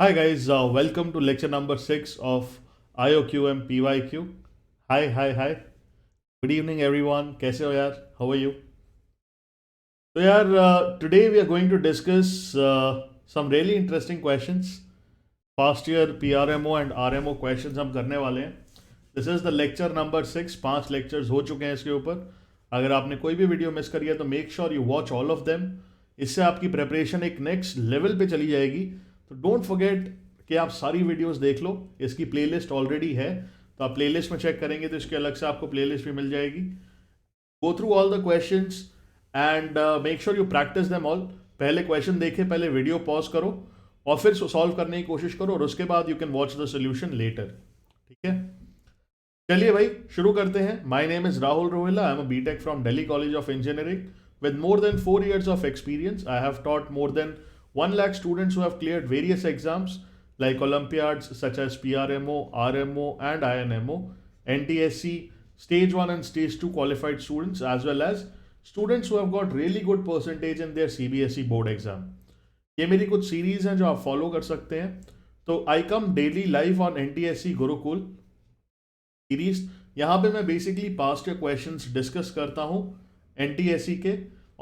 Hi guys, welcome to lecture number 6 of IOQM PYQ. Hi. Good evening everyone. कैसे हो यार? How are you? So यार, today we are going to discuss some really interesting questions. Past year PRMO and RMO questions हम करने वाले हैं. This is the lecture number 6. 5 lectures हो चुके हैं इसके ऊपर. अगर आपने कोई भी वीडियो मिस करी है तो make sure you watch all of them. इससे आपकी प्रेपरेशन एक नेक्स्ट लेवल पे चली जाएगी. तो डोंट फॉरगेट कि आप सारी वीडियोस देख लो. इसकी प्लेलिस्ट ऑलरेडी है, तो आप प्लेलिस्ट में चेक करेंगे तो इसके अलग से आपको प्लेलिस्ट भी मिल जाएगी. Go through all the questions and make sure you practice them all. पहले क्वेश्चन देखे, पहले वीडियो पॉज करो और फिर सॉल्व करने की कोशिश करो, और उसके बाद you can watch the solution later. ठीक है, चलिए भाई शुरू करते हैं. My name is Rahul Rohila. I am a BTech from Delhi college of engineering with more than 4 years of experience. I have taught more than 1 lakh students who have cleared various exams like Olympiads such as PRMO, RMO, and INMO, NTSC, Stage 1 and Stage 2 qualified students, as well as students who have got really good percentage in their CBSE board exam. ये मेरी कुछ series हैं जो आप follow कर सकते हैं. तो I come daily live on NTSC Gurukul series. यहाँ पे मैं basically past year questions discuss करता हूँ NTSC के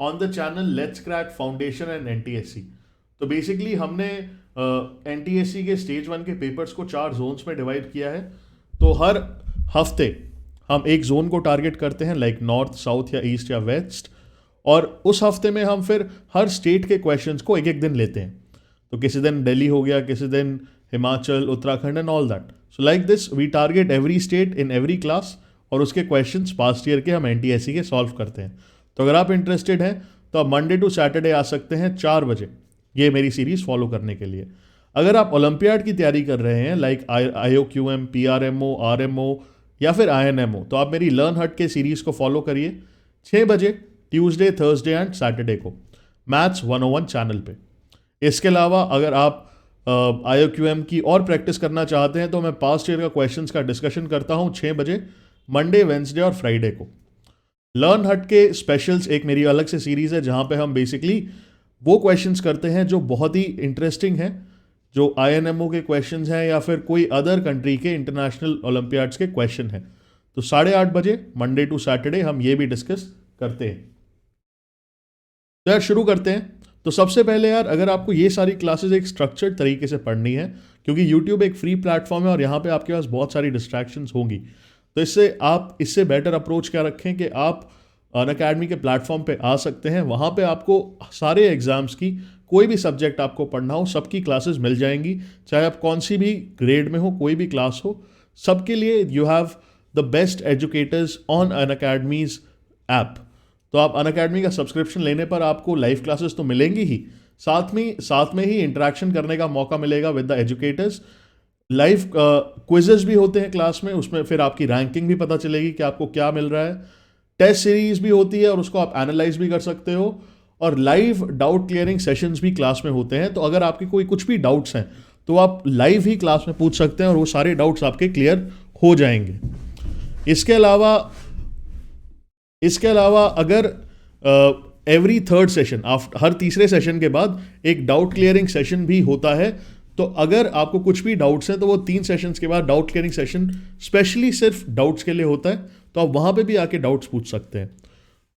on the channel let's crack foundation and NTSC. तो बेसिकली हमने NTSC के स्टेज 1 के पेपर्स को 4 जोन्स में डिवाइड किया है. तो हर हफ्ते हम एक जोन को टारगेट करते हैं, लाइक नॉर्थ, साउथ या ईस्ट या वेस्ट, और उस हफ्ते में हम फिर हर स्टेट के क्वेश्चंस को एक एक दिन लेते हैं. तो किसी दिन दिल्ली हो गया, किसी दिन Himachal, Uttarakhand and all that. So like this we target every state in every class, और उसके क्वेश्चंस पास्ट ईयर के हम NTSC के सॉल्व करते हैं. तो अगर आप इंटरेस्टेड हैं तो आप मंडे टू सैटरडे आ सकते हैं 4 बजे ये मेरी सीरीज़ फॉलो करने के लिए. अगर आप ओलंपियाड की तैयारी कर रहे हैं लाइक IOQM, PRMO, RMO या फिर INMO, तो आप मेरी लर्न हट के सीरीज़ को फॉलो करिए 6 बजे ट्यूसडे, थर्सडे एंड सैटरडे को मैथ्स 101 चैनल पे. इसके अलावा अगर आप IOQM की और प्रैक्टिस करना चाहते हैं तो मैं पास्ट ईयर का क्वेश्चंस का डिस्कशन करता हूँ 6 बजे मंडे, वेंसडे और फ्राइडे को. लर्न हट के स्पेशल्स एक मेरी अलग से सीरीज़ है जहाँ पे हम बेसिकली वो क्वेश्चंस करते हैं जो बहुत ही इंटरेस्टिंग हैं, जो INMO के क्वेश्चंस हैं या फिर कोई अदर कंट्री के इंटरनेशनल ओलंपियाड्स के क्वेश्चन हैं. तो 8:30 बजे मंडे टू सैटरडे हम ये भी डिस्कस करते हैं. तो यार शुरू करते हैं. तो सबसे पहले यार, अगर आपको ये सारी क्लासेस एक स्ट्रक्चर्ड तरीके से पढ़नी है, क्योंकि YouTube एक फ्री प्लेटफॉर्म है और यहाँ पे आपके पास बहुत सारी डिस्ट्रैक्शंस होंगी, तो इससे बेटर अप्रोच क्या रखें कि आप अनअकैडमी के प्लेटफॉर्म पे आ सकते हैं. वहाँ पे आपको सारे एग्जाम्स की कोई भी सब्जेक्ट आपको पढ़ना हो, सबकी क्लासेस मिल जाएंगी. चाहे आप कौन सी भी ग्रेड में हो, कोई भी क्लास हो, सबके लिए you have the best educators on Unacademy's app. तो आप अनअकैडमी का सब्सक्रिप्शन लेने पर आपको लाइव क्लासेस तो मिलेंगी ही, साथ में ही इंटरेक्शन करने का मौका मिलेगा with the educators. Live quizzes भी होते हैं क्लास में, उसमें फिर आपकी रैंकिंग भी पता चलेगी कि आपको क्या मिल रहा है. टेस्ट सीरीज भी होती है और उसको आप एनालाइज भी कर सकते हो, और लाइव डाउट क्लियरिंग सेशंस भी क्लास में होते हैं. तो अगर आपके कोई कुछ भी डाउट्स हैं तो आप लाइव ही क्लास में पूछ सकते हैं और वो सारे डाउट्स आपके क्लियर हो जाएंगे. इसके अलावा अगर एवरी थर्ड सेशन, हर तीसरे सेशन के बाद एक डाउट क्लियरिंग सेशन भी होता है. तो अगर आपको कुछ भी डाउट्स हैं तो वो 3 सेशंस के बाद डाउट क्लियरिंग सेशन स्पेशली सिर्फ डाउट्स के लिए होता है. तो आप वहाँ पे भी आके डाउट्स पूछ सकते हैं.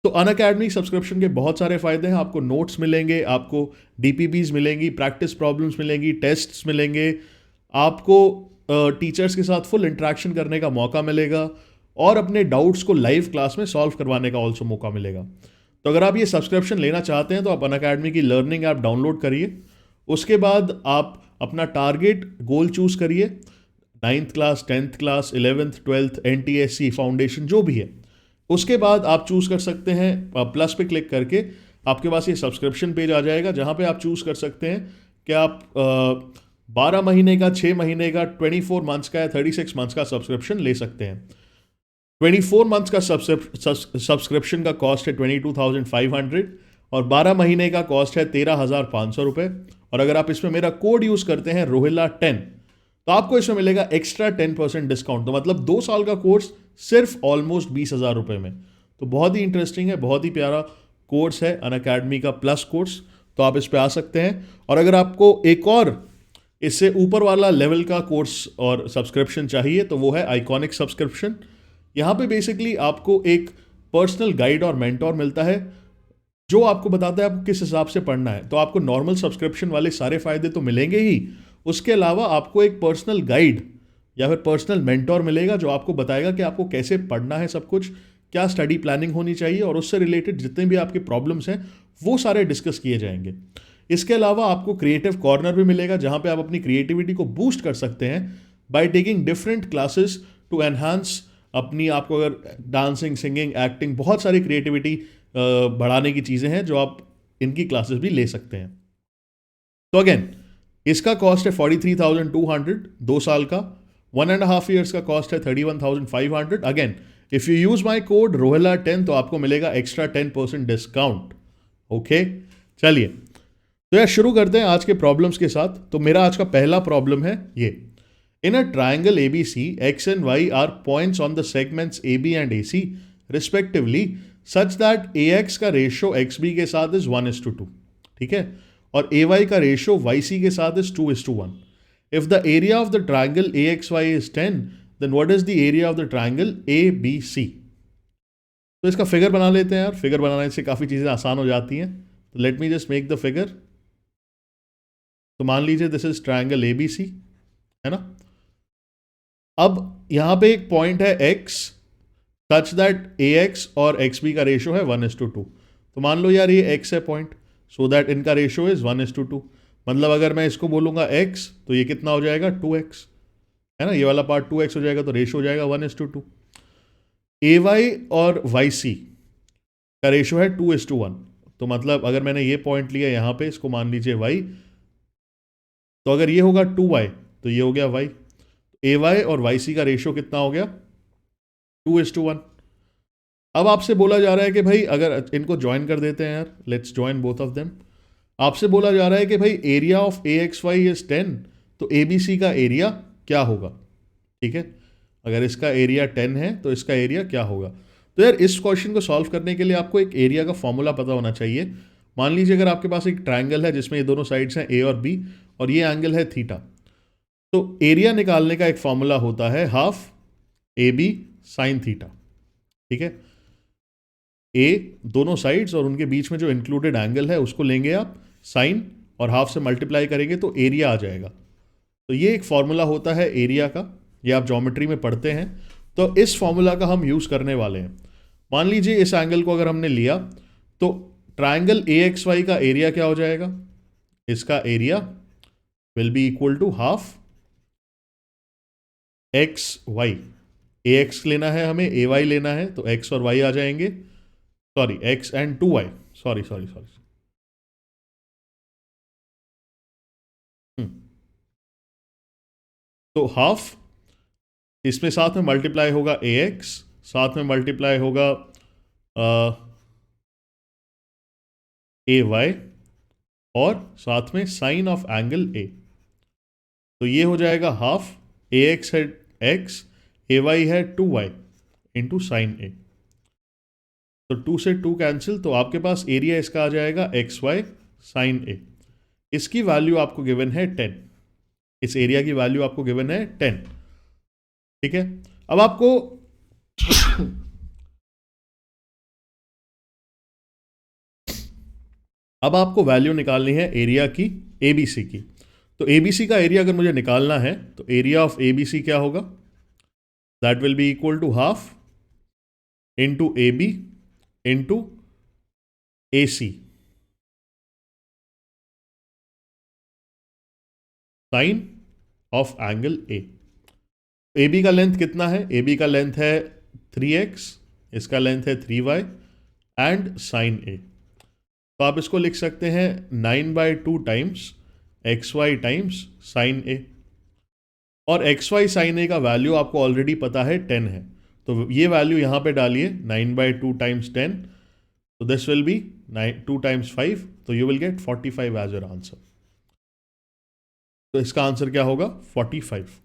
तो अनअकैडमी सब्सक्रिप्शन के बहुत सारे फ़ायदे हैं. आपको नोट्स मिलेंगे, आपको DPPs मिलेंगी, प्रैक्टिस प्रॉब्लम्स मिलेंगी, टेस्ट्स मिलेंगे, आपको टीचर्स के साथ फुल इंटरेक्शन करने का मौका मिलेगा, और अपने डाउट्स को लाइव क्लास में सॉल्व करवाने का ऑल्सो मौका मिलेगा. तो अगर आप ये सब्सक्रिप्शन लेना चाहते हैं तो आप अनअकैडमी की लर्निंग ऐप डाउनलोड करिए. उसके बाद आप अपना टारगेट गोल चूज करिए, 9th class, 10th class, 11th, 12th, NTSC foundation जो भी है. उसके बाद आप चूज कर सकते हैं, प्लस पे क्लिक करके आपके पास ये सब्सक्रिप्शन पेज आ जाएगा जहां पे आप चूज कर सकते हैं कि आप 12 महीने का, 6 महीने का, 24 मंथ्स का या 36 मंथ्स का सब्सक्रिप्शन ले सकते हैं. 24 मंथ्स का सब्सक्रिप्शन का कॉस्ट है 22,500 और 12 महीने का कॉस्ट है 13,500 रुपये. और अगर आप इसमें मेरा कोड यूज़ करते हैं रोहिला10, तो आपको इसमें मिलेगा एक्स्ट्रा 10% डिस्काउंट. तो मतलब 2 साल का कोर्स सिर्फ ऑलमोस्ट 20,000 रुपये में. तो बहुत ही इंटरेस्टिंग है, बहुत ही प्यारा कोर्स है अनअकैडमी का प्लस कोर्स. तो आप इस पे आ सकते हैं. और अगर आपको एक और इससे ऊपर वाला लेवल का कोर्स और सब्सक्रिप्शन चाहिए तो वो है आइकॉनिक सब्सक्रिप्शन। यहाँ पे बेसिकली आपको एक पर्सनल गाइड और मेंटोर मिलता है जो आपको बताता है आपको किस हिसाब से पढ़ना है। तो आपको नॉर्मल सब्सक्रिप्शन वाले सारे फायदे तो मिलेंगे ही, उसके अलावा आपको एक पर्सनल गाइड या फिर पर्सनल मेंटोर मिलेगा जो आपको बताएगा कि आपको कैसे पढ़ना है, सब कुछ क्या स्टडी प्लानिंग होनी चाहिए, और उससे रिलेटेड जितने भी आपके प्रॉब्लम्स हैं वो सारे डिस्कस किए जाएंगे। इसके अलावा आपको क्रिएटिव कॉर्नर भी मिलेगा जहां पे आप अपनी क्रिएटिविटी को बूस्ट कर सकते हैं by taking different classes to enhance अपनी, आपको अगर डांसिंग, सिंगिंग, एक्टिंग, बहुत सारी क्रिएटिविटी बढ़ाने की चीज़ें हैं जो आप इनकी क्लासेस भी ले सकते हैं। तो अगेन इसका कॉस्ट है 43,200 2 साल का। 1.5 ईयर्स का कॉस्ट है 31,500। Again if you use my code रोहेला10 तो आपको मिलेगा एक्स्ट्रा 10% डिस्काउंट। ओके, चलिए तो यार शुरू करते हैं आज के प्रॉब्लम्स के साथ। तो मेरा आज का पहला प्रॉब्लम है ये, in a triangle ABC x and y are points on the segments AB and AC respectively such that AX का रेशियो XB के साथ इज 1:2, ठीक है, और AY का रेशियो YC के साथ is 2:1। If the area of the triangle AXY is 10 then what is the area of the triangle ABC। तो इसका फिगर बना लेते हैं यार, फिगर बनाने से काफ़ी चीज़ें आसान हो जाती हैं। तो let me just make the figure. तो मान लीजिए दिस इज ट्राइंगल ABC, है ना। अब यहां पे एक पॉइंट है X सच दैट AX और XB का रेशियो है 1:2। तो मान लो यार ये X है पॉइंट, सो दैट इनका रेशियो इज 1:2। मतलब अगर मैं इसको बोलूंगा X तो ये कितना हो जाएगा 2X, है ना, ये वाला पार्ट 2X हो जाएगा तो रेशियो हो जाएगा 1:2। AY और YC का रेशियो है 2:1। तो मतलब अगर मैंने ये पॉइंट लिया यहाँ पे, इसको मान लीजिए Y, तो अगर ये होगा 2Y तो ये हो गया Y। AY और YC का रेशियो कितना हो गया 2:1। अब आपसे बोला जा रहा है कि भाई अगर इनको ज्वाइन कर देते हैं यार, let's join both of them. आपसे बोला जा रहा है कि भाई एरिया ऑफ AXY इज 10 तो ABC का एरिया क्या होगा, ठीक है। अगर इसका एरिया 10 है तो इसका एरिया क्या होगा। तो यार इस क्वेश्चन को सॉल्व करने के लिए आपको एक एरिया का फॉर्मूला पता होना चाहिए। मान लीजिए अगर आपके पास एक ट्राइंगल है जिसमें ये दोनों साइड्स हैं A और B और ये एंगल है थीटा, तो एरिया निकालने का एक फॉर्मूला होता है हाफ AB साइन थीटा, ठीक है। ए दोनों साइड्स और उनके बीच में जो इंक्लूडेड एंगल है उसको लेंगे आप साइन और हाफ से मल्टीप्लाई करेंगे तो एरिया आ जाएगा। तो ये एक फॉर्मूला होता है एरिया का, ये आप ज्योमेट्री में पढ़ते हैं। तो इस फॉर्मूला का हम यूज़ करने वाले हैं। मान लीजिए इस एंगल को अगर हमने लिया तो ट्राइंगल AXY का एरिया क्या हो जाएगा, इसका area will be equal to half XY। AX लेना है हमें, AY लेना है, तो X और Y आ जाएंगे, sorry X and 2Y, sorry sorry sorry. तो हाफ, इसमें साथ में मल्टीप्लाई होगा AX, साथ में मल्टीप्लाई होगा AY और साथ में साइन ऑफ एंगल A। तो ये हो जाएगा हाफ AX है X, AY है 2Y इंटू साइन A। तो 2 से 2 कैंसिल, तो आपके पास एरिया इसका आ जाएगा XY साइन A। इसकी वैल्यू आपको गिवन है 10, इस एरिया की वैल्यू आपको गिवन है 10, ठीक है। अब आपको अब आपको वैल्यू निकालनी है एरिया की ABC की। तो ABC का एरिया अगर मुझे निकालना है तो एरिया ऑफ ABC क्या होगा, that will be equal to half into AB into AC sine of angle A। AB का लेंथ कितना है, AB का लेंथ है 3x, इसका लेंथ है 3y एंड साइन A। तो आप इसको लिख सकते हैं 9/2 times XY times sign A। और XY साइन A का वैल्यू आपको ऑलरेडी पता है 10 है, तो ये वैल्यू यहाँ पे डालिए 9/2 टाइम्स 10, तो दिस विल बी 2 टाइम्स 5, तो you will get 45 as your answer. तो इसका आंसर क्या होगा 45।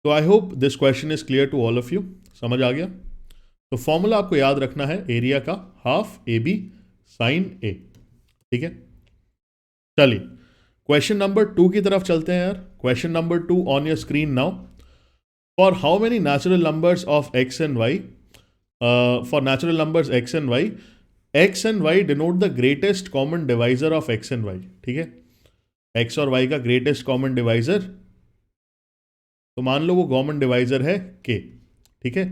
तो I hope this question is clear to all of you, समझ आ गया। तो फॉर्मूला आपको याद रखना है एरिया का हाफ AB साइन A, ठीक है। चलिए क्वेश्चन नंबर 2 की तरफ चलते हैं यार. Question number 2 on your screen now. For how many natural numbers of x and y, for natural numbers x and y, x and y denote the greatest common divisor of x and y. ठीक है, x और y का greatest common divisor, तो मान लो वो common divisor है के. ठीक है,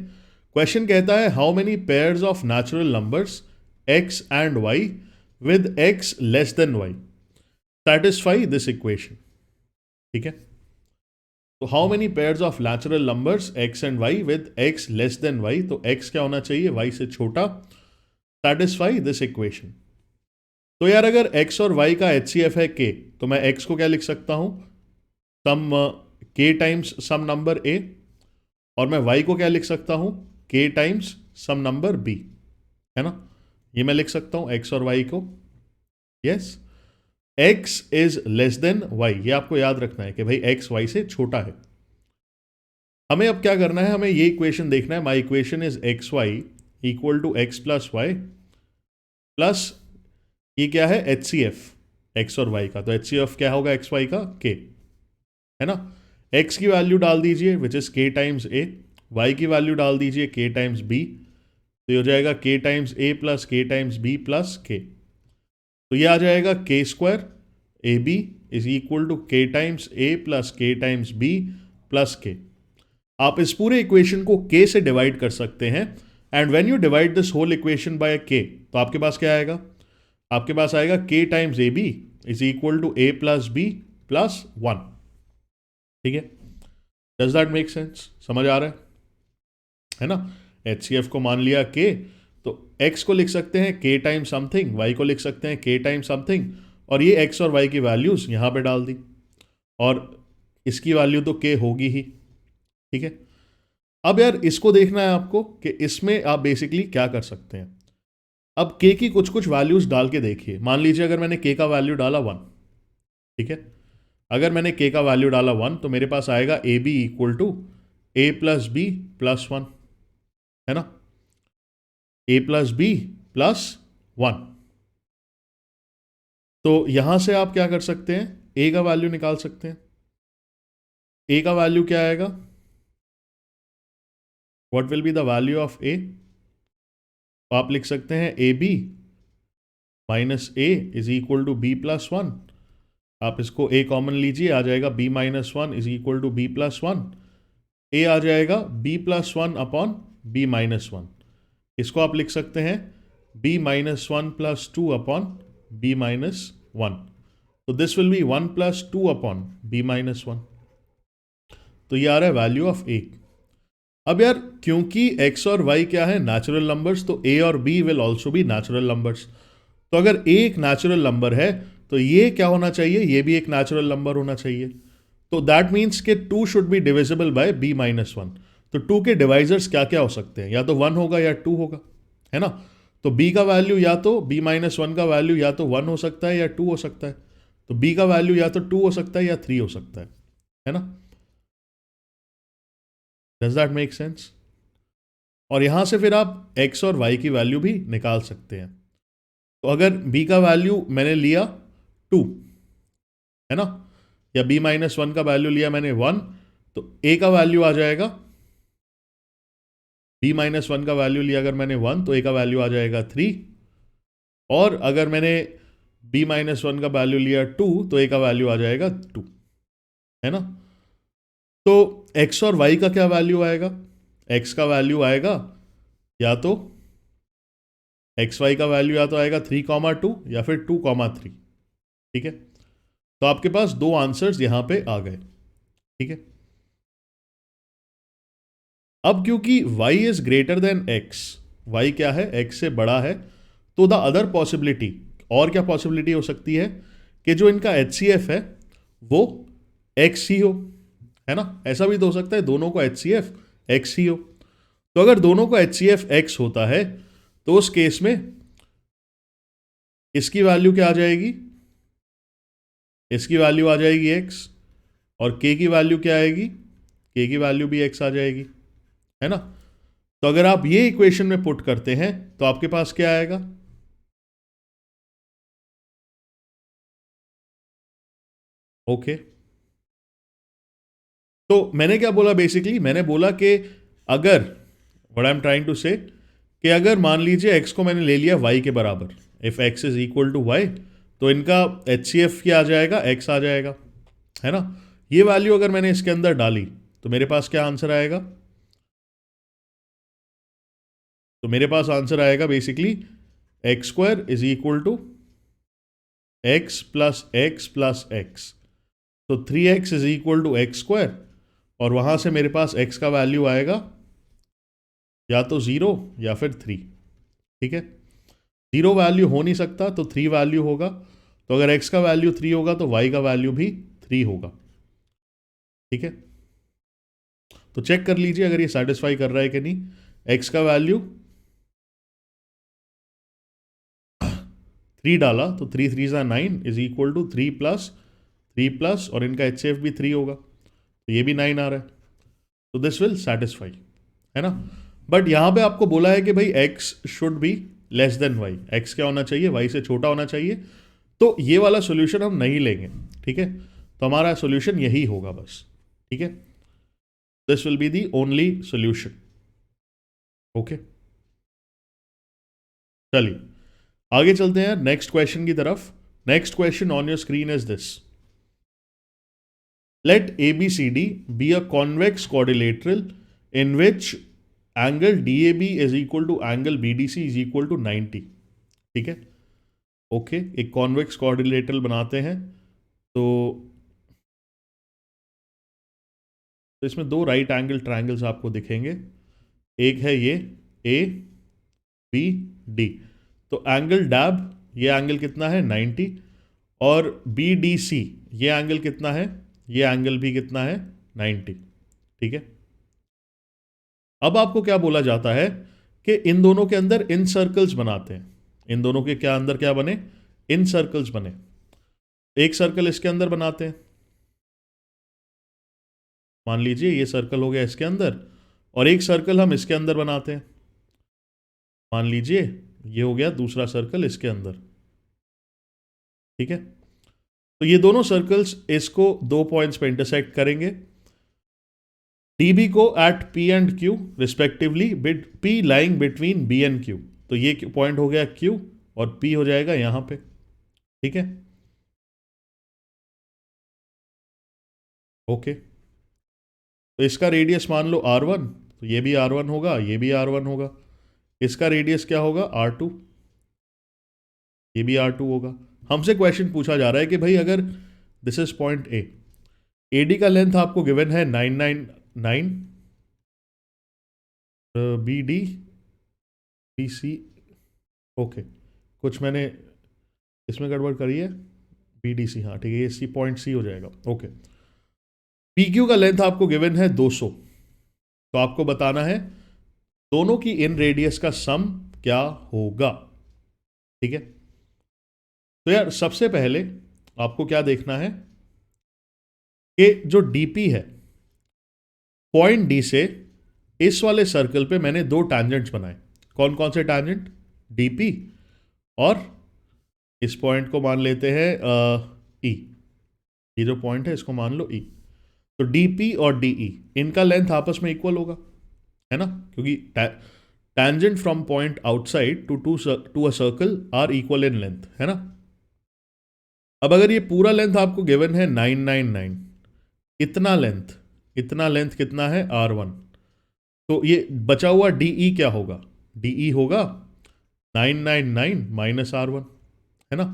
क्वेश्चन कहता है how many pairs of natural numbers x and y with x less than y satisfy this equation. ठीक है, तो how many pairs of natural numbers x and y with x less than y, तो x क्या होना चाहिए, y से छोटा. satisfy this equation. तो यार अगर x और y का HCF है k, तो मैं x को क्या लिख सकता हूं, some k times some number a, और मैं y को क्या लिख सकता हूं, k times some number b, है ना. ये मैं लिख सकता हूं x और y को. Yes, x is less than y, ये आपको याद रखना है कि भाई x y से छोटा है. हमें अब क्या करना है, हमें ये इक्वेशन देखना है. My equation is x y equal to x plus y plus ये क्या है, एच सी एफ एक्स और वाई का. तो एच सी एफ क्या होगा एक्स वाई का, के, है ना. x की वैल्यू डाल दीजिए which is k times a, y की वैल्यू डाल दीजिए k टाइम्स b, तो ये हो जाएगा k times a plus k times b plus k. तो ये आ जाएगा k square a b is equal to k times a plus k times b plus k. आप इस पूरे इक्वेशन को k से डिवाइड कर सकते हैं, and when you divide this whole equation by k, तो आपके पास क्या आएगा, आपके पास आएगा k times a b is equal to a plus b plus 1. ठीक है, डज दैट मेक सेंस, समझ आ रहा है ना. HCF को मान लिया k, तो x को लिख सकते हैं k टाइम्स समथिंग, y को लिख सकते हैं k टाइम्स समथिंग, और ये x और y की वैल्यूज यहां पे डाल दी, और इसकी वैल्यू तो k होगी ही. ठीक है, अब यार इसको देखना है आपको कि इसमें आप बेसिकली क्या कर सकते हैं. अब k की कुछ कुछ वैल्यूज डाल के देखिए. मान लीजिए अगर मैंने k का वैल्यू डाला 1, ठीक है, अगर मैंने k का वैल्यू डाला 1, तो मेरे पास आएगा a b equal to a plus b plus 1, है ना, ए प्लस बी प्लस 1. तो यहां से आप क्या कर सकते हैं, a का वैल्यू निकाल सकते हैं. a का वैल्यू क्या आएगा, what will be the value of a, तो आप लिख सकते हैं a b minus a is equal to b plus 1. आप इसको a कॉमन लीजिए, आ जाएगा b minus 1 is equal to b plus 1. a आ जाएगा b plus 1 upon b minus 1. इसको आप लिख सकते हैं b minus 1 plus 2 upon b minus 1. तो this will B 1 plus 2 upon b minus 1. तो ये आ रहा है वैल्यू ऑफ a. अब यार क्योंकि x और y क्या है, नेचुरल नंबर्स, तो a और b will also be natural numbers. तो अगर a एक नेचुरल नंबर है, तो ये क्या होना चाहिए, ये भी एक नेचुरल नंबर होना चाहिए. तो दैट मीन्स के 2 should be divisible by b minus 1. तो 2 के डिवाइजर्स क्या क्या हो सकते हैं, या तो 1 होगा या 2 होगा, है ना. तो b का वैल्यू या तो b माइनस 1 का वैल्यू या तो 1 हो सकता है या 2 हो सकता है. तो b का वैल्यू या तो 2 हो सकता है या 3 हो सकता है ना. Does that make sense. और यहां से फिर आप x और y की वैल्यू भी निकाल सकते हैं. तो अगर b का वैल्यू मैंने लिया 2, है ना, या b माइनस 1 का वैल्यू लिया मैंने 1, तो a का वैल्यू आ जाएगा, b माइनस 1 का वैल्यू लिया अगर मैंने 1, तो a का वैल्यू आ जाएगा 3. और अगर मैंने b माइनस 1 का वैल्यू लिया 2, तो a का वैल्यू आ जाएगा 2, है ना. तो x और y का क्या वैल्यू आएगा, x का वैल्यू आएगा या तो एक्स वाई का वैल्यू या तो आएगा 3,2 या फिर 2,3. ठीक है, तो आपके पास दो आंसर्स यहां पे आ गए. ठीक है, अब क्योंकि y is greater than x, y क्या है, x से बड़ा है, तो द अदर पॉसिबिलिटी, और क्या पॉसिबिलिटी हो सकती है कि जो इनका HCF है वो x ही हो, है ना. ऐसा भी तो हो सकता है दोनों को HCF x ही हो. तो अगर दोनों को HCF x होता है, तो उस केस में इसकी वैल्यू क्या आ जाएगी, इसकी वैल्यू आ जाएगी x, और k की वैल्यू क्या आएगी, k की वैल्यू भी x आ जाएगी, है ना. तो अगर आप ये इक्वेशन में पुट करते हैं, तो आपके पास क्या आएगा, ओके तो मैंने क्या बोला बेसिकली, मैंने बोला कि अगर what I am trying to say कि अगर मान लीजिए x को मैंने ले लिया y के बराबर, if x is equal to y, तो इनका HCF क्या आ जाएगा, x आ जाएगा, है ना। ये वैल्यू अगर मैंने इसके अंदर डाली तो मेरे पास क्या आंसर आएगा, तो मेरे पास आंसर आएगा basically x square is equal to x plus x plus x, तो 3x is equal to x square, और वहां से मेरे पास x का वैल्यू आएगा या तो 0 या फिर 3, ठीक है। 0 वैल्यू हो नहीं सकता तो 3 वैल्यू होगा, तो अगर x का वैल्यू 3 होगा तो y का वैल्यू भी 3 होगा, ठीक है। तो चेक कर लीजिए अगर ये सेटिस्फाई कर रहा है कि नहीं। x का वैल्यू 3 डाला तो 3 3 ज़ा 9 इज इक्वल टू 3 प्लस और इनका HCF भी 3 होगा, तो ये भी 9 आ रहा है, तो दिस विल सेटिस्फाई, है ना। बट यहां पे आपको बोला है कि भाई x should be less than y, x क्या होना चाहिए, y से छोटा होना चाहिए, तो ये वाला सोल्यूशन हम नहीं लेंगे, ठीक है। तो हमारा सोल्यूशन यही होगा बस, ठीक है। This will be the only solution, okay. चलिए आगे चलते हैं नेक्स्ट क्वेश्चन की तरफ। Next question on your screen is this, let ABCD be a convex quadrilateral in which angle DAB is equal to angle BDC is equal to 90, ठीक है। Okay एक convex quadrilateral बनाते हैं, तो इसमें दो राइट एंगल ट्रायंगल्स आपको दिखेंगे, एक है ये ABD, तो एंगल डैब ये एंगल कितना है 90, और BDC ये एंगल कितना है, ये एंगल भी कितना है 90, ठीक है। अब आपको क्या बोला जाता है कि इन दोनों के अंदर इन सर्कल्स बनाते हैं, इन दोनों के क्या अंदर क्या बने, इन सर्कल्स बने। एक सर्कल इसके अंदर बनाते हैं, मान लीजिए ये सर्कल हो गया इसके अंदर, और एक सर्कल हम इसके अंदर बनाते हैं, मान लीजिए ये हो गया दूसरा सर्कल इसके अंदर, ठीक है। तो ये दोनों सर्कल्स इसको दो पॉइंट्स पे इंटरसेक्ट करेंगे, DB को at P and Q respectively, P lying between B and Q, तो ये पॉइंट हो गया Q और P हो जाएगा यहां पे, ठीक है। ओके तो इसका रेडियस मान लो R1, तो ये भी R1 होगा, ये भी R1 होगा, इसका रेडियस क्या होगा R2, ये भी R2 होगा। हमसे क्वेश्चन पूछा जा रहा है कि भाई अगर this is point A, AD का लेंथ आपको गिवन है 999, BD BC, ओके कुछ मैंने इसमें गड़बड़ करी है, BDC हाँ ठीक है, ये सी पॉइंट C हो जाएगा, ओके। PQ का लेंथ आपको गिवन है 200, तो आपको बताना है दोनों की इन रेडियस का सम क्या होगा, ठीक है। तो यार सबसे पहले आपको क्या देखना है कि जो DP है, पॉइंट D से इस वाले सर्कल पे मैंने दो टैंजेंट्स बनाए, कौन कौन से टैंजेंट, DP और इस पॉइंट को मान लेते हैं E, ये जो पॉइंट है इसको मान लो E, तो DP और DE इनका लेंथ आपस में इक्वल होगा, है ना, क्योंकि tangent from point outside to a circle are equal in length, है ना। अब अगर ये पूरा लेंथ आपको गिवन है 999, इतना लेंथ कितना है R1, तो ये बचा हुआ DE क्या होगा, DE होगा 999 माइनस R1, है ना।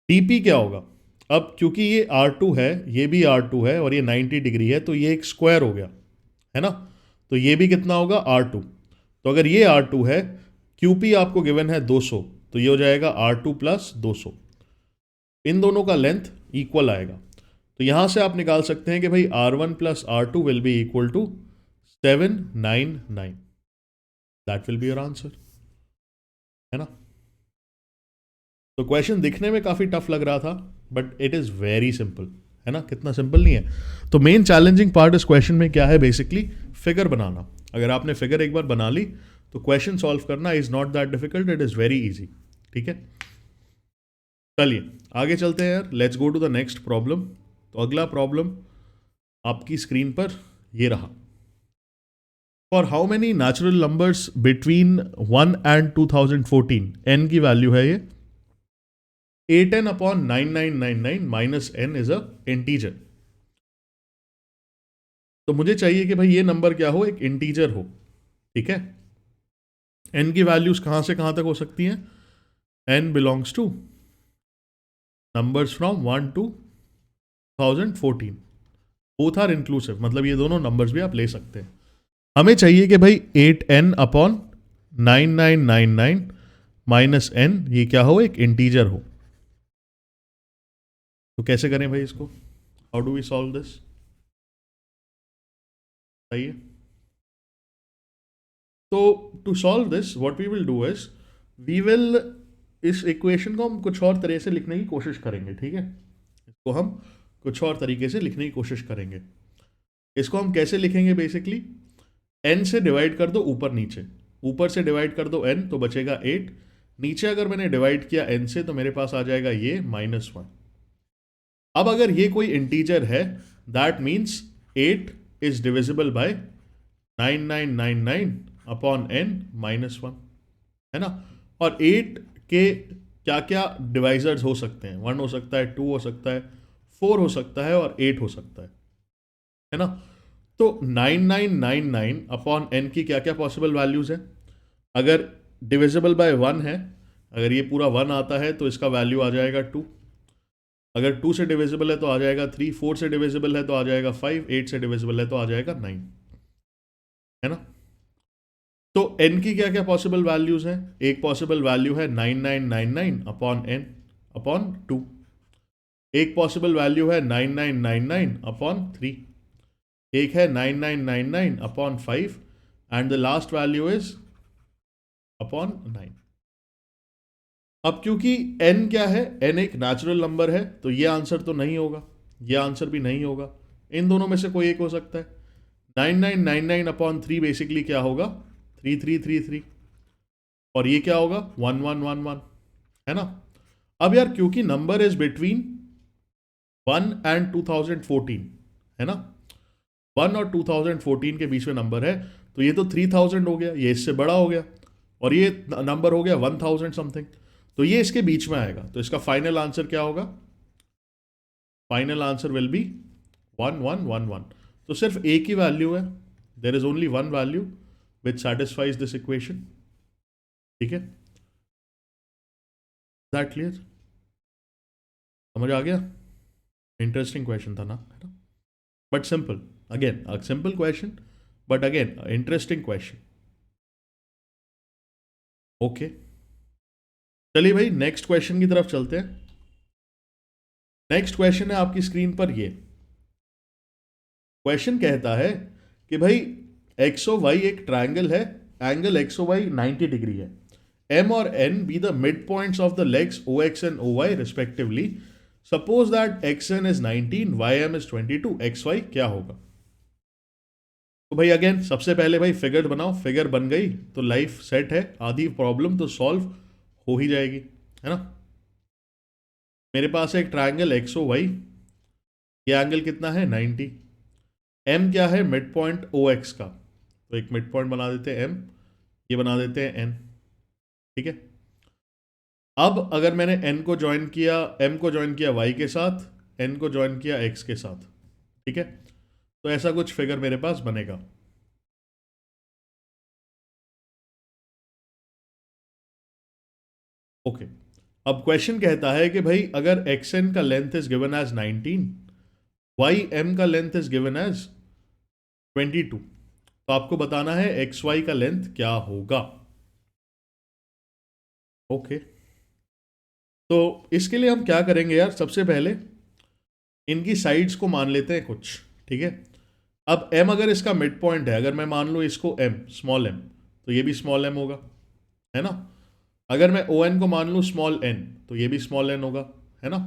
DP क्या होगा, अब क्योंकि ये R2 है, ये भी R2 है और ये 90 डिग्री है, तो ये एक स्क्वायर हो गया, है ना, तो ये भी कितना होगा R2, तो अगर ये R2 है, QP आपको गिवन है 200, तो ये हो जाएगा R2 प्लस 200, इन दोनों का लेंथ इक्वल आएगा, तो यहां से आप निकाल सकते हैं कि भाई R1 plus R2 will be equal to 799, that will be your answer, है ना। तो क्वेश्चन दिखने में काफी टफ लग रहा था, but it is very simple, है ना, कितना सिंपल नहीं है। तो मेन चैलेंजिंग पार्ट इस क्वेश्चन में क्या है, बेसिकली फिगर बनाना। अगर आपने फिगर एक बार बना ली तो क्वेश्चन सॉल्व करना is not that difficult, it is very easy, ठीक है। चलिए आगे चलते हैं यार, let's go to the next problem. तो अगला प्रॉब्लम आपकी स्क्रीन पर ये रहा। For how many natural numbers between 1 and 2014, n की वैल्यू है ये 8n upon 9999 minus n is a integer. तो मुझे चाहिए कि भाई ये नंबर क्या हो, एक इंटीजर हो, ठीक है। n की वैल्यूज कहां से कहां तक हो सकती हैं? n belongs to numbers from 1 to 2014, both are inclusive, मतलब ये दोनों नंबर्स भी आप ले सकते हैं। हमें चाहिए कि भाई 8n अपॉन 9999 माइनस n ये क्या हो, एक इंटीजर हो। तो कैसे करें भाई इसको? How do we solve this? बताइए। तो to solve this what we will do is we will, इस इक्वेशन को हम कुछ और तरह से लिखने की कोशिश करेंगे, ठीक है। इसको हम कुछ और तरीके से लिखने की कोशिश करेंगे। इसको हम कैसे लिखेंगे? बेसिकली n से डिवाइड कर दो ऊपर नीचे, ऊपर से डिवाइड कर दो n तो बचेगा 8, नीचे अगर मैंने डिवाइड किया n से तो मेरे पास आ जाएगा ये -1। अब अगर ये कोई इंटीजर है that means 8 is divisible by 9999 upon n -1, है ना। और 8 के क्या क्या डिवाइजर्स हो सकते हैं? 1 हो सकता है, 2 हो सकता है, 4 हो सकता है और 8 हो सकता है ना। तो 9999 अपॉन n की क्या क्या पॉसिबल वैल्यूज है? अगर डिविजिबल बाय 1 है, अगर ये पूरा 1 आता है तो इसका वैल्यू आ जाएगा 2, अगर 2 से डिविजिबल है तो आ जाएगा 3, 4 से डिविजिबल है तो आ जाएगा 5, 8 से डिविजिबल है तो आ जाएगा 9, है ना। तो n की क्या क्या पॉसिबल वैल्यूज हैं? एक पॉसिबल वैल्यू है 9999 अपॉन n अपॉन 2, एक पॉसिबल वैल्यू है 9999 अपॉन 3, एक है 9999 upon 5 and the last value is upon 9। अब क्योंकि n क्या है, n एक नेचुरल नंबर है, तो ये आंसर तो नहीं होगा, ये आंसर भी नहीं होगा, इन दोनों में से कोई एक हो सकता है। 9999 अपॉन 3 बेसिकली क्या होगा? 3333, और ये क्या होगा? 1111, है ना। अब यार क्योंकि नंबर इज बिटवीन 1 एंड 2014, है ना, 1 और 2014 के बीच में नंबर है, तो ये तो 3000 हो गया, ये इससे बड़ा हो गया, और ये नंबर हो गया 1000 समथिंग, तो ये इसके बीच में आएगा। तो इसका फाइनल आंसर क्या होगा? Final answer will be 1111। तो सिर्फ एक ही वैल्यू है, there is only one value which satisfies this equation, ठीक है। That clear? समझ आ गया? इंटरेस्टिंग क्वेश्चन था ना, है ना, but simple, again a simple question but again interesting question. Okay, चलिए भाई नेक्स्ट क्वेश्चन की तरफ चलते हैं। नेक्स्ट क्वेश्चन है आपकी स्क्रीन पर, ये क्वेश्चन कहता है कि भाई एक्स ओ वाई एक ट्रायंगल है, angle X O Y 90 degree है, m और n be the midpoints of the legs ox and oy respectively. Suppose that xn is 19, ym is 22, xy क्या होगा? तो भाई अगेन सबसे पहले भाई फिगर बनाओ, फिगर बन गई तो लाइफ सेट है, आधी प्रॉब्लम तो सॉल्व हो ही जाएगी, है ना। मेरे पास है एक ट्रायंगल एक्स ओ वाई, ये एंगल कितना है? 90, m क्या है? मिड पॉइंट ओ एक्स का, तो एक मिड पॉइंट बना देते हैं m, ये बना देते हैं n, ठीक है। अब अगर मैंने n को ज्वाइन किया, m को ज्वाइन किया y के साथ, n को ज्वाइन किया x के साथ, ठीक है, तो ऐसा कुछ फिगर मेरे पास बनेगा। ओके, अब क्वेश्चन कहता है कि भाई अगर xn का length is given as 19, ym का लेंथ इज गिवन एज 22, तो आपको बताना है xy का लेंथ क्या होगा। ओके, तो इसके लिए हम क्या करेंगे यार, सबसे पहले इनकी साइड्स को मान लेते हैं कुछ, ठीक है। अब m अगर इसका मिड पॉइंट है, अगर मैं मान लूँ इसको m, स्मॉल m, तो ये भी स्मॉल m होगा, है ना। अगर मैं ओ एन को मान लूँ स्मॉल n, तो ये भी स्मॉल n होगा, है ना।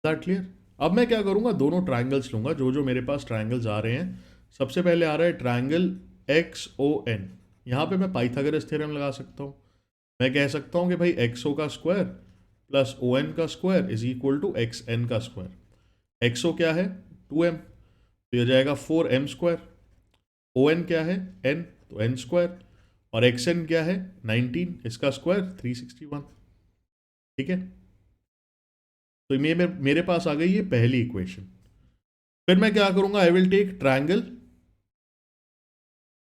That clear? अब मैं क्या करूँगा, दोनों ट्राइंगल्स लूँगा, जो जो मेरे पास ट्राइंगल्स आ रहे हैं। सबसे पहले आ रहा है ट्राइंगल एक्स ओ एन, यहाँ पर मैं पाइथागोरस थ्योरम लगा सकता हूँ। मैं कह सकता हूँ कि भाई एक्सओ का स्क्वायर प्लस ओ एन का square is equal to X N का स्क्वायर। एक्स ओ क्या है 2m, तो ये जाएगा 4m स्क्वायर। ओ एन क्या है n, तो n स्क्वायर। और एक्स एन क्या है 19, इसका स्क्वायर 361। ठीक है, तो मेरे पास आ गई ये पहली इक्वेशन। फिर मैं क्या करूंगा, I will take triangle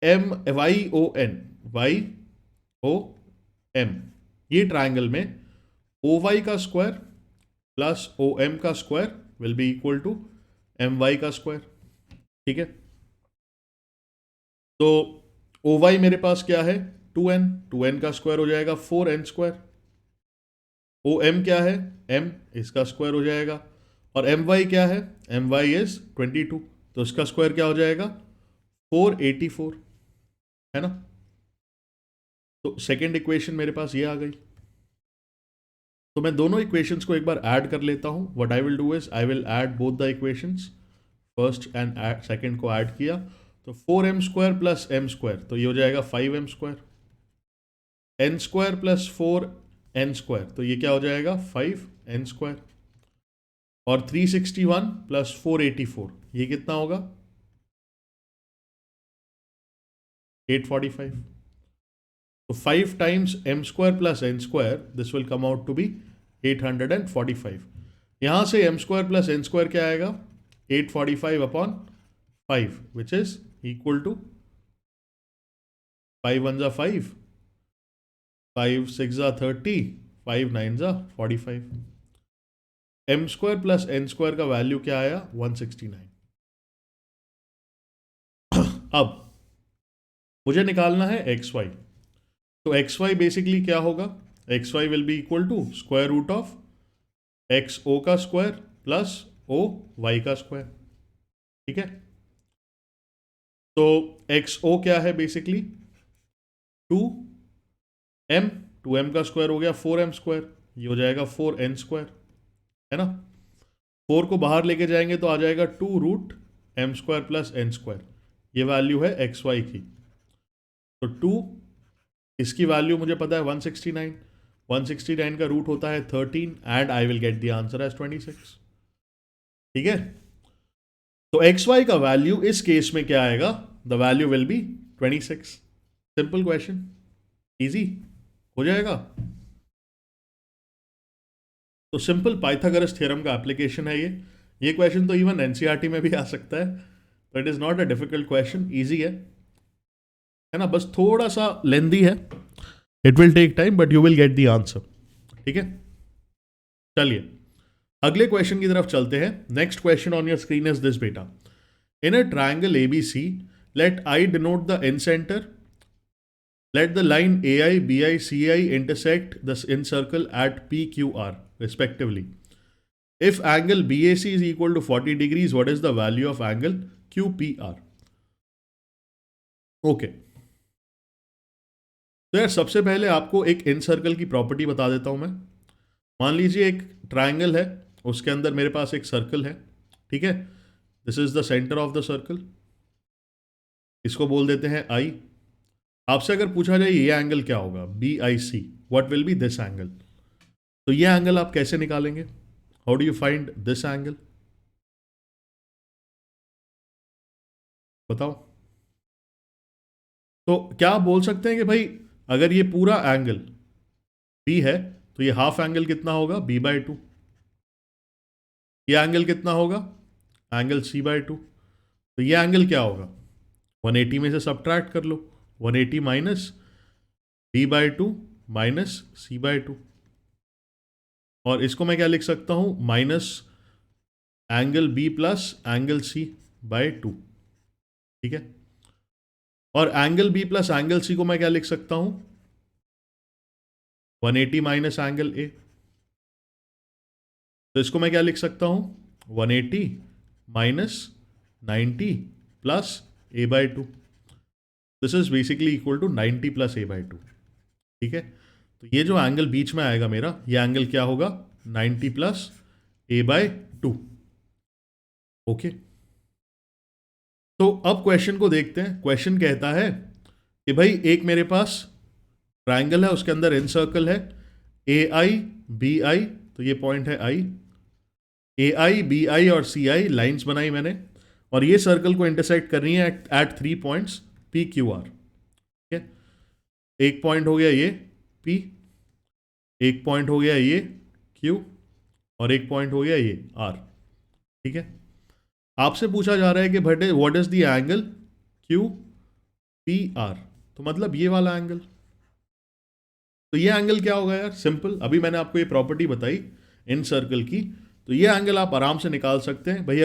M Y O N, Y O M. ये ट्रायंगल में ओ वाई का स्क्वायर प्लस ओ एम का square will be equal to M Y का स्क्वायर। ठीक है, तो ओ वाई मेरे पास क्या है 2n का स्क्वायर हो जाएगा 4n स्क्वायर। ओ एम क्या है m, इसका स्क्वायर हो जाएगा। और एम वाई क्या है, एम वाई इज 22, तो इसका स्क्वायर क्या हो जाएगा 484, है ना। तो सेकेंड इक्वेशन मेरे पास ये आ गई। तो मैं दोनों इक्वेशंस को एक बार ऐड कर लेता हूं। What I will do is I will add both the equations, first and second को ऐड किया तो 4m square plus m square, तो ये हो जाएगा 5m square. n square plus 4n square, तो ये क्या हो जाएगा 5n स्क्वायर। और 361 प्लस 484, ये कितना होगा 845। तो 5 times m square plus n square, this will come out to be 845। यहां से m square plus n square क्या आएगा 845 upon 5, which is equal to 5 1 जा 5, 5 6 जा 30, 5 9 जा 45। m square plus n square का वैल्यू क्या आया 169। अब मुझे निकालना है एक्स वाई। तो एक्स वाई बेसिकली क्या होगा, X Y will be equal to square root of X O का स्क्वायर प्लस ओ वाई का स्क्वायर। ठीक है, तो एक्स ओ क्या है बेसिकली 2m, 2m का स्क्वायर हो गया 4m स्क्वायर, ये हो जाएगा 4n स्क्वायर, है ना। 4 को बाहर लेके जाएंगे तो आ जाएगा 2 root m square plus n square. ये वैल्यू है एक्स वाई की। तो 2, इसकी वैल्यू मुझे पता है 169, 169 का रूट होता है 13 and I will get the answer as 26। ठीक है, तो एक्स वाई का वैल्यू इस केस में क्या आएगा, the value will be 26। Simple question, easy हो जाएगा। तो सिंपल पाइथागोरस थ्योरम का एप्लीकेशन है ये क्वेश्चन तो इवन एनसीईआरटी में भी आ सकता है, तो it is not a difficult question, easy है ना, बस थोड़ा सा लेंदी है, it will take time but you will get the answer. ठीक है, चलिए अगले क्वेश्चन की तरफ चलते हैं। Next question on your screen is this बेटा, in a triangle ABC let I denote the incentre, let the line AI, BI, CI intersect the in circle at PQR respectively. If angle BAC is equal to 40 degrees, what is the value of angle QPR? Okay. तो यार सबसे पहले आपको एक इन circle की property बता देता हूं मैं। मान लीजिए एक ट्रायंगल है, उसके अंदर मेरे पास एक सर्कल है। ठीक है, this is the centre of the circle, इसको बोल देते हैं आई। आपसे अगर पूछा जाए ये एंगल क्या होगा BIC, what will B this angle, तो ये एंगल आप कैसे निकालेंगे, how do you find this angle, बताओ। तो क्या आप बोल सकते हैं कि भाई अगर ये पूरा एंगल B है तो ये हाफ एंगल कितना होगा B/2, ये एंगल कितना होगा एंगल C/2, तो ये एंगल क्या होगा 180 में से सब्ट्रैक्ट कर लो, 180 माइनस B/2 माइनस C/2, और इसको मैं क्या लिख सकता हूं minus angle B plus angle C/2। ठीक है, और angle B plus angle C को मैं क्या लिख सकता हूं 180 माइनस एंगल A, तो इसको मैं क्या लिख सकता हूं 180 minus 90 plus A/2, this is basically equal to 90 plus A/2। ठीक है, तो ये जो एंगल बीच में आएगा मेरा, ये एंगल क्या होगा 90 प्लस A/2। ओके, तो अब क्वेश्चन को देखते हैं। क्वेश्चन कहता है कि भाई एक मेरे पास ट्रायंगल है, उसके अंदर इन सर्कल है, AI बी आई, तो ये पॉइंट है आई, ए आई, बी आई और सी आई लाइन्स बनाई मैंने, और ये सर्कल को इंटरसेक्ट कर रही है at 3 points P Q R. ठीक है, एक पॉइंट हो गया ये पी, एक पॉइंट हो गया ये क्यू, और एक पॉइंट हो गया ये आर। ठीक है, आपसे पूछा जा रहा है कि भट्टे what is the angle Q P R, तो मतलब ये वाला एंगल। तो ये एंगल क्या होगा यार, सिंपल, अभी मैंने आपको ये प्रॉपर्टी बताई इन सर्कल की, तो ये एंगल आप आराम से निकाल सकते हैं भाई।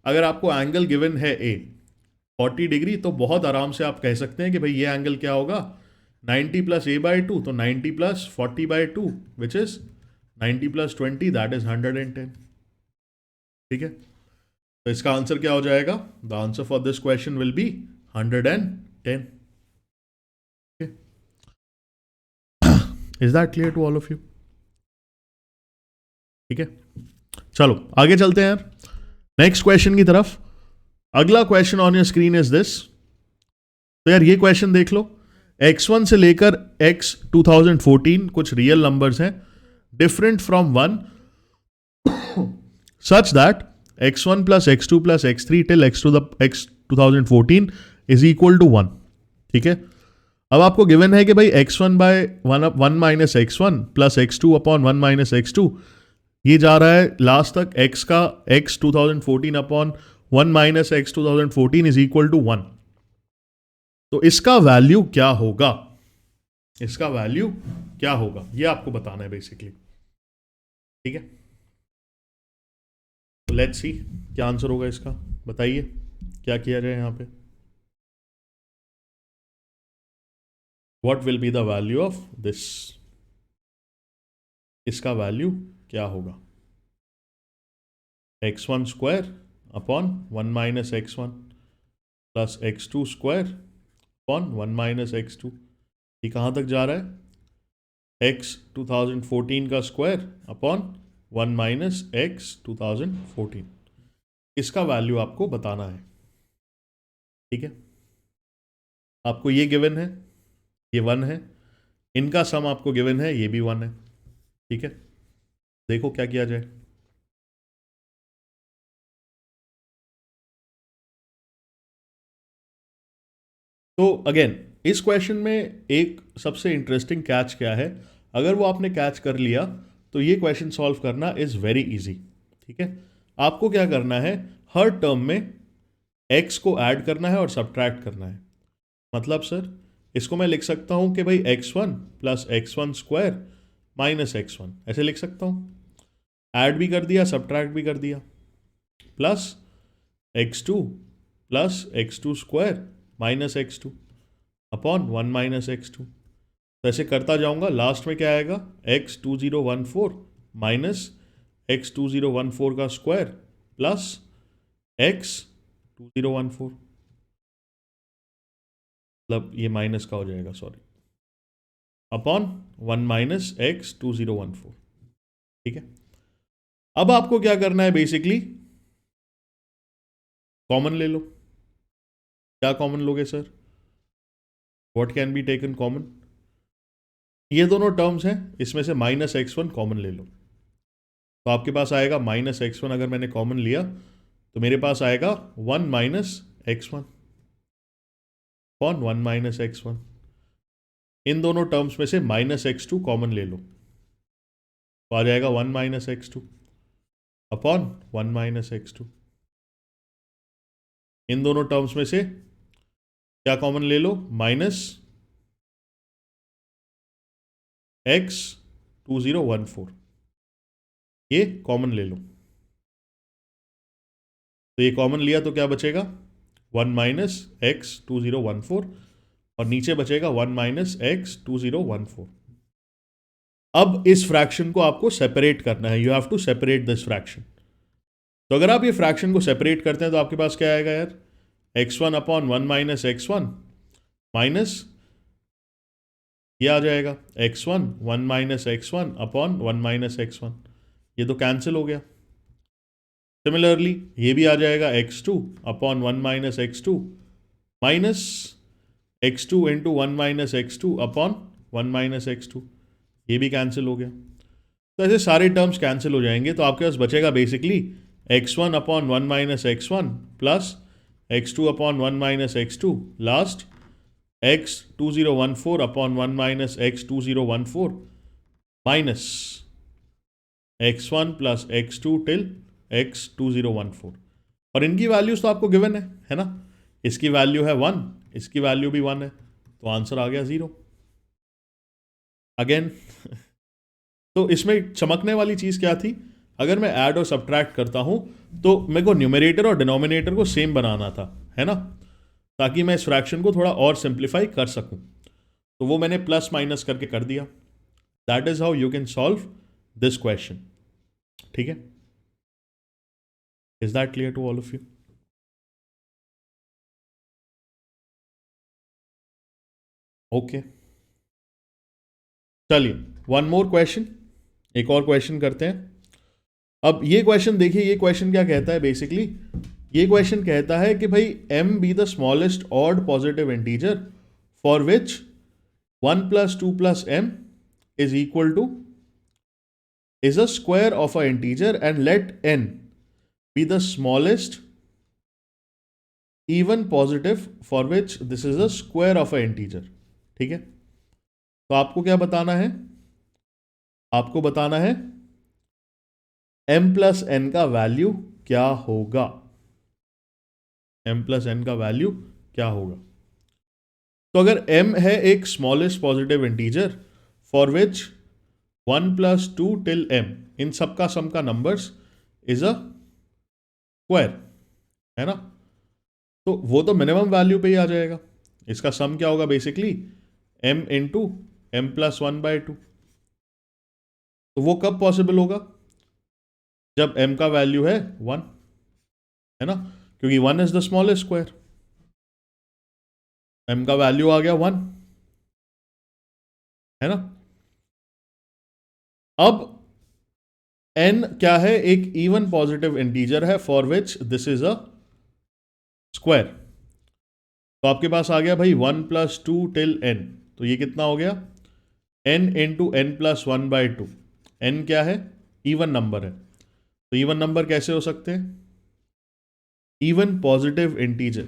अगर आपको एंगल गिवन है ए 40 डिग्री, तो बहुत आराम से आप कह सकते हैं कि भाई ये एंगल क्या होगा, 90 प्लस ए बाई 2, तो 90 plus 40 by 2 which is 90 plus 20, that is 110। ठीक है, तो इसका आंसर क्या हो जाएगा, the answer for this question will be 110। Is that clear to all of you? ठीक है, चलो आगे चलते हैं यार नेक्स्ट क्वेश्चन की तरफ। अगला question on your screen is this. तो यार ये क्वेश्चन देख लो, x1 से लेकर x 2014 कुछ रियल नंबर्स हैं different from 1 such that x1 plus x2 plus x3 till x to the x 2014 is equal to 1। ठीक है, अब आपको गिवन है कि भाई x1 by 1 minus x1 plus x2 upon 1 minus x2, ये जा रहा है लास्ट तक x का x 2014 upon 1 minus x 2014 is equal to 1। तो इसका वैल्यू क्या होगा, इसका वैल्यू क्या होगा, ये आपको बताना है बेसिकली। ठीक है, तो लेट्स सी क्या आंसर होगा इसका, बताइए क्या किया जाए यहां पे। What will be the value of this, इसका वैल्यू क्या होगा, x1 square upon 1 minus x1 plus x2 square upon 1 minus x2, ये कहाँ तक जा रहा है, x 2014 का स्क्वायर अपॉन 1 माइनस x 2014, इसका वैल्यू आपको बताना है। ठीक है, आपको ये गिवन है, ये 1 है, इनका सम आपको गिवन है, ये भी 1 है। ठीक है, देखो क्या किया जाए। तो अगेन इस क्वेश्चन में एक सबसे इंटरेस्टिंग कैच क्या है, अगर वो आपने कैच कर लिया तो ये क्वेश्चन सॉल्व करना इज वेरी इजी। ठीक है, आपको क्या करना है, हर टर्म में x को ऐड करना है और सब्ट्रैक्ट करना है। मतलब सर इसको मैं लिख सकता हूं कि भाई x1 plus x1 square minus x1, ऐसे लिख सकता हूं, ऐड भी कर दिया सब्ट्रैक्ट भी कर दिया, plus x2 plus x2 square minus x2 upon 1 minus x2, तो ऐसे करता जाऊंगा, लास्ट में क्या आएगा, x 2014 माइनस x 2014 का स्क्वायर प्लस x 2014, मतलब ये माइनस का हो जाएगा, सॉरी, अपॉन 1 माइनस x 2014। ठीक है, अब आपको क्या करना है, बेसिकली कॉमन ले लो। क्या कॉमन लोगे sir, what can be taken common, ये दोनों टर्म्स हैं, इसमें से माइनस x1 कॉमन ले लो, तो आपके पास आएगा माइनस x1, अगर मैंने कॉमन लिया तो मेरे पास आएगा 1 minus x1 upon 1 minus x1, इन दोनों टर्म्स में से माइनस x2 कॉमन ले लो, तो आ जाएगा 1 minus x2 upon 1 minus x2, इन दोनों टर्म्स में से क्या कॉमन ले लो, माइनस x 2014, ये कॉमन ले लो, तो ये कॉमन लिया तो क्या बचेगा, 1 माइनस एक्स 2014 और नीचे बचेगा 1 माइनस एक्स 2014। अब इस फ्रैक्शन को आपको सेपरेट करना है, you have to separate this fraction. तो अगर आप ये फ्रैक्शन को सेपरेट करते हैं तो आपके पास क्या आएगा यार, x1 upon 1 minus x1 minus ये आ जाएगा x1 1 minus x1 upon 1 minus x1, ये तो कैंसिल हो गया। सिमिलरली ये भी आ जाएगा x2 upon 1 minus x2 minus x2 into 1 minus x2 upon 1 minus x2, ये भी कैंसिल हो गया। तो ऐसे सारे टर्म्स कैंसिल हो जाएंगे, तो आपके पास बचेगा basically x1 upon 1 minus x1 plus x2 upon 1 minus x2 last x2014 upon 1 minus x2014 minus x1 plus x2 till x2014। और इनकी वैल्यूज तो आपको गिवन है ना, इसकी वैल्यू है 1, इसकी वैल्यू भी 1 है, तो आंसर आ गया 0 अगेन। तो इसमें चमकने वाली चीज़ क्या थी, अगर मैं ऐड और सब्ट्रैक्ट करता हूं तो मेरे को न्यूमरेटर और डिनोमिनेटर को सेम बनाना था, है ना, ताकि मैं इस फ्रैक्शन को थोड़ा और सिंप्लीफाई कर सकूं। तो वो मैंने प्लस माइनस करके कर दिया। That is how you can solve this question. ठीक है, is that clear to all of you? Okay, चलिए वन मोर क्वेश्चन, एक और क्वेश्चन करते हैं। अब ये क्वेश्चन देखिए, ये क्वेश्चन क्या कहता है बेसिकली, ये क्वेश्चन कहता है कि भाई m be the smallest odd positive integer for which 1 plus 2 plus m is equal to is a square of a integer and let n be the smallest even positive for which this is a square of a integer। ठीक है, तो आपको क्या बताना है, आपको बताना है m प्लस n का वैल्यू क्या होगा, m प्लस n का वैल्यू क्या होगा। तो अगर m है एक smallest positive integer for which 1 plus 2 till m, इन सबका सम का नंबर्स इज अ स्क्वायर, है ना, तो वो तो मिनिमम वैल्यू पे ही आ जाएगा। इसका सम क्या होगा basically m into M plus 1/2। तो वो कब पॉसिबल होगा, जब m का वैल्यू है 1, है ना, क्योंकि 1 is the smallest square, m का वैल्यू आ गया 1, है ना। अब n क्या है, एक इवन पॉजिटिव इंटीजर है for which this is a square. तो आपके पास आ गया भाई 1 प्लस 2 टिल n, तो ये कितना हो गया n into N plus 1/2। n क्या है, इवन नंबर है, तो इवन नंबर कैसे हो सकते हैं, इवन पॉजिटिव इंटीजर,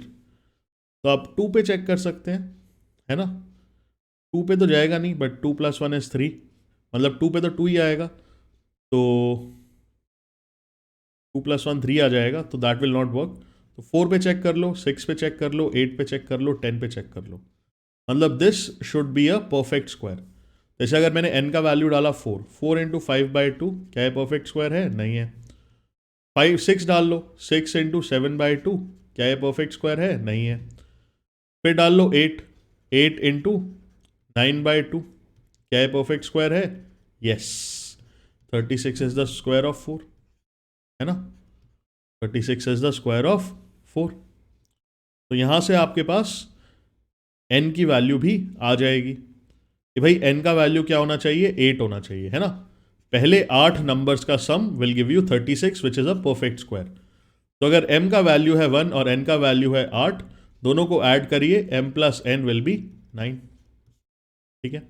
तो आप 2 पे चेक कर सकते हैं, है ना, 2 पे तो जाएगा नहीं, बट 2 प्लस 1 इज 3, मतलब 2 पे तो 2 ही आएगा, तो 2 प्लस 1 3 आ जाएगा, तो दैट विल नॉट वर्क। तो 4 पे चेक कर लो, 6 पे चेक कर लो, 8 पे चेक कर लो, 10 पे चेक कर लो, मतलब this should be a perfect square. जैसे अगर मैंने n का वैल्यू डाला 4, 4 इंटू 5/2, क्या है परफेक्ट स्क्वायर है, नहीं है। 6 डाल लो, 6 इंटू 7/2, क्या है परफेक्ट स्क्वायर है, नहीं है। फिर डाल लो 8, 8 इंटू 9/2, क्या है परफेक्ट स्क्वायर है, yes, 36 is the square of 4, है ना, 36 इज द स्क्वायर ऑफ 4। तो यहां से आपके पास n की वैल्यू भी आ जाएगी कि भाई n का वैल्यू क्या होना चाहिए, 8 होना चाहिए, है ना। पहले 8 नंबर्स का sum will give you 36 which is a perfect square. तो अगर m का वैल्यू है 1 और n का वैल्यू है 8, दोनों को ऐड करिए, m plus n will be 9। ठीक है,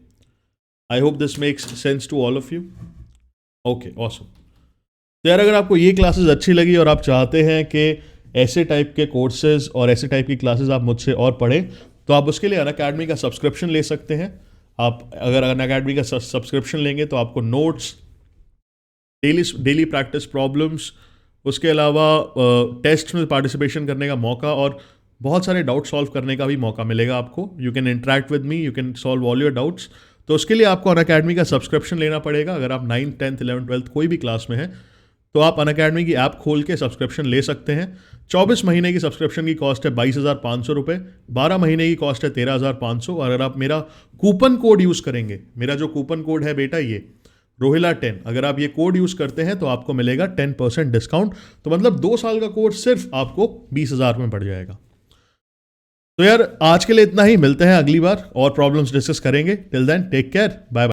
I hope this makes sense to all of you. Okay, awesome. तो यार अगर आपको ये क्लासेस अच्छी लगी और आप चाहते हैं कि ऐसे टाइप के कोर्सेज और ऐसे टाइप की क्लासेस आप मुझसे और पढ़ें, तो आप उसके लिए अनअकैडमी का सब्सक्रिप्शन ले सकते हैं। आप अगर अनअकैडमी का सब्सक्रिप्शन लेंगे तो आपको नोट्स, डेली प्रैक्टिस प्रॉब्लम्स, उसके अलावा टेस्ट में पार्टिसिपेशन करने का मौका और बहुत सारे डाउट सॉल्व करने का भी मौका मिलेगा आपको। You can interact with me, you can solve all your doubts. तो उसके लिए आपको अनअकैडमी का सब्सक्रिप्शन लेना पड़ेगा। अगर आप 9th 10th 11th 12th कोई भी क्लास में हैं तो आप अनअकैडमी की ऐप खोल के सब्सक्रिप्शन ले सकते हैं। 24 महीने की सब्सक्रिप्शन की कॉस्ट है 22,500 रुपये, 12 महीने की कॉस्ट है 13,500। और अगर आप मेरा कूपन कोड यूज़ करेंगे, मेरा जो कूपन कोड है बेटा ये रोहिला10, अगर आप ये कोड यूज़ करते हैं तो आपको मिलेगा 10% डिस्काउंट। तो मतलब 2 साल का कोर्स सिर्फ आपको 20,000 में पड़ जाएगा। तो यार आज के लिए इतना ही, मिलते हैं अगली बार और प्रॉब्लम्स डिस्कस करेंगे। Till then take care, bye bye.